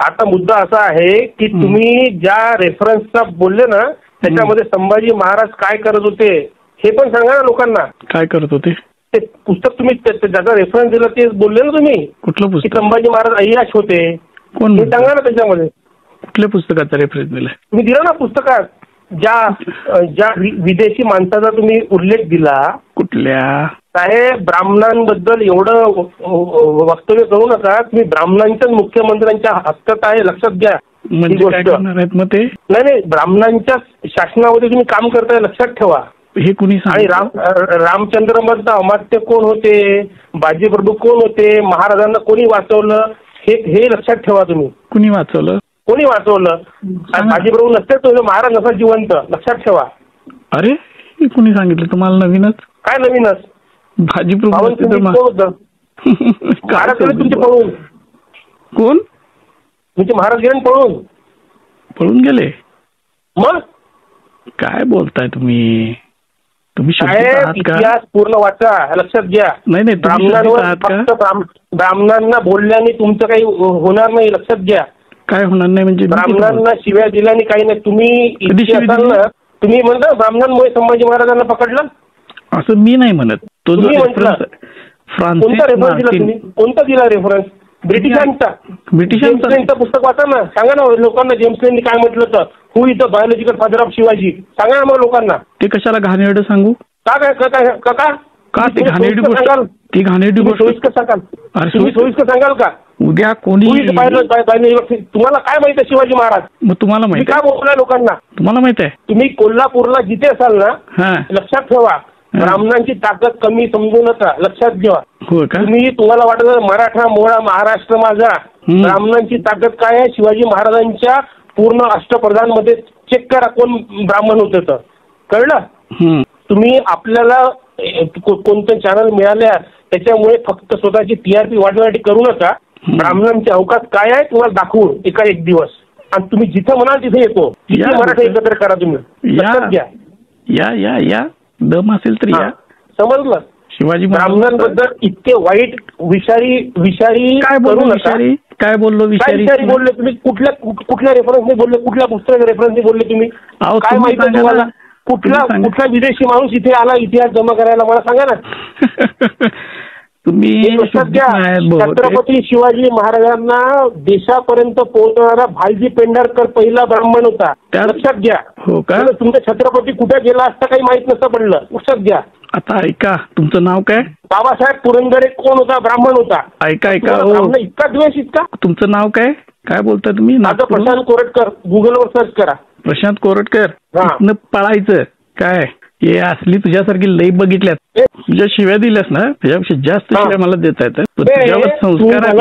आता मुद्दा असा आहे की तुम्ही ज्या रेफरन्सचा बोलले ना त्याच्यामध्ये संभाजी महाराज काय करत होते हे पण सांगा ना लोकांना. काय करत होते ते पुस्तक तुम्ही ज्याचा रेफरन्स दिला ते बोलले ना तुम्ही. कुठलं पुस्तक? संभाजी महाराज अय्याश होते. कोण हे सांगा ना त्याच्यामध्ये. कुठल्या पुस्तकाचा रेफरन्स दिलाय? तुम्ही दिला ना पुस्तकात ज्या विदेशी माणसाचा तुम्ही उल्लेख दिला. कुठल्या? साहेब ब्राह्मणांबद्दल एवढं वक्तव्य करू नका. तुम्ही ब्राह्मणांच्याच मुख्यमंत्र्यांच्या हक्कात आहे लक्षात घ्या. म्हणजे काय करणार आहेत मग ते? नाही ब्राह्मणांच्या शासनामध्ये तुम्ही काम करताय लक्षात ठेवा. हे कुणी आणि रामचंद्र मधलं अमात्य कोण होते, बाजीप्रभू कोण होते, महाराजांना कोणी वाचवलं हे लक्षात ठेवा तुम्ही. कुणी वाचवलं? कोणी वाचवलं? बाजीप्रभू नसते तो महाराज नसा जिवंत लक्षात ठेवा. अरे कुणी सांगितलं तुम्हाला? नवीनच? काय नवीनच? बाजीप्रभू कोण होतं? महाराज गेले तुमचे पळून. कोण? तुमचे महाराज गेले पळून. पळून गेले? मग काय बोलताय तुम्ही? तुम्ही इतिहास पूर्ण वाचा लक्षात घ्या. नाही ब्राह्मणांवर फक्त ब्राह्मणांना बोलल्याने तुमचं काही होणार नाही लक्षात घ्या. काय होणार नाही म्हणजे? ब्राह्मणांना शिव्या दिल्याने काही नाही. तुम्ही असाल ना तुम्ही म्हणता ब्राह्मणांमुळे संभाजी महाराजांना पकडलं असं मी नाही म्हणत. तो जो रेफरन्स कोणता रेफरन्स दिला तुम्ही? कोणता दिला रेफरन्स? ब्रिटिशांचा पुस्तक वाचा ना. सांगा ना लोकांना जेम्स लेननी काय म्हटलं तर who is the biological father of Shivaji. सांगा ना मग लोकांना. ते कशाला घाणेरडं सांगू? का ते घाणेरडी गोष्ट? ती घाणेरडी गोष्ट सोयीस्कर सांगाल का? उद्या कोणी तुम्हाला काय माहिती आहे शिवाजी महाराज? मग तुम्हाला माहिती काय बोललाय लोकांना? तुम्हाला माहित आहे? तुम्ही कोल्हापूरला जिथे असाल ना लक्षात ठेवा ब्राह्मणांची ताकद कमी समजू नका लक्षात घ्या. तुम्हाला वाटत मराठा मोळा महाराष्ट्र माझा. ब्राह्मणांची ताकद काय आहे? शिवाजी महाराजांच्या पूर्ण अष्टप्रधान मध्ये चेक करा कोण ब्राह्मण होते तर कळलं. तुम्ही आपल्याला कोणतं चॅनल मिळाल्या त्याच्यामुळे फक्त स्वतःची टीआरपी वाढवण्यासाठी करू नका. ब्राह्मणांचे अवकाश काय आहे तुम्हाला दाखवून एक दिवस आणि तुम्ही जिथं म्हणाल तिथे येतो. मराठा एकत्र करा तुम्ही लक्षात घ्या. या दम असेल तर या. समजलं? शिवाजी ब्राह्मणांबद्दल इतके वाईट विषारी काय बोललो? विषारी काय बोललो? विषारी बोलले तुम्ही? कुठल्या रेफरन्सने बोलले? कुठल्या पुस्तकाच्या रेफरन्सने बोलले तुम्ही? काय माहिती तुम्हाला? कुठला विदेशी माणूस इथे आला इतिहास जमा करायला मला सांगा ना. तुम्ही छत्रपती शिवाजी महाराजांना देशापर्यंत पोहोचणारा भालजी पेंढारकर पहिला ब्राह्मण होता लक्षात घ्या. हो का? तुमचा छत्रपती कुठे गेला असता काही माहित नसतं पडलं लक्षात घ्या. आता ऐका तुमचं नाव काय? बाबासाहेब पुरंदरे कोण होता? ब्राह्मण होता. ऐका इतका द्वेष इतका. तुमचं नाव काय? काय बोलता तुम्ही? माझं प्रशांत कोरटकर. गुगलवर सर्च करा. प्रशांत कोरटकर. पळायचं काय? हे असली तुझ्यासारखी लई बघितल्यात. तुझ्या शिव्या दिल्यास ना त्याच्यापेक्षा जास्त शिव्या मला देता येतात. तुझ्यावर संस्कार आहेत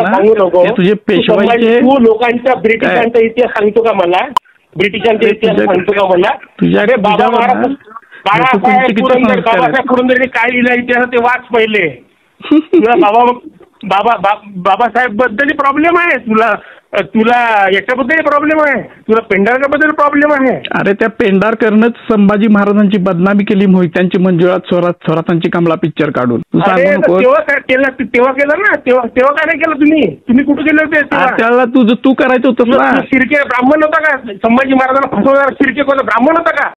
ना तुझे पेशवाईचे. तू लोकांच्या ब्रिटिशांचा इतिहास सांगतो का मला? ब्रिटिशांचा इतिहास सांगतो का मला? तुझ्या बाबासाहेब पुरंदरे काय लिहिलं इतिहास ते वाच पहिले. तुला बाबासाहेब बद्दल प्रॉब्लेम आहे. तुला याच्याबद्दल प्रॉब्लेम आहे. तुला पेंढारकर प्रॉब्लेम आहे. अरे त्या पेंढारकरनंच संभाजी महाराजांची बदनामी केली मोहित्यांची मंजुळात स्वरातांची कमला पिक्चर काढून. तेव्हा केलं ना. तेव्हा काय नाही केलं तुम्ही कुठे गेले होते? त्याला तू करायचं होतं ना. शिर्के ब्राह्मण होता का? संभाजी महाराजांना फसवणारा शिर्के कोण ब्राह्मण होता का?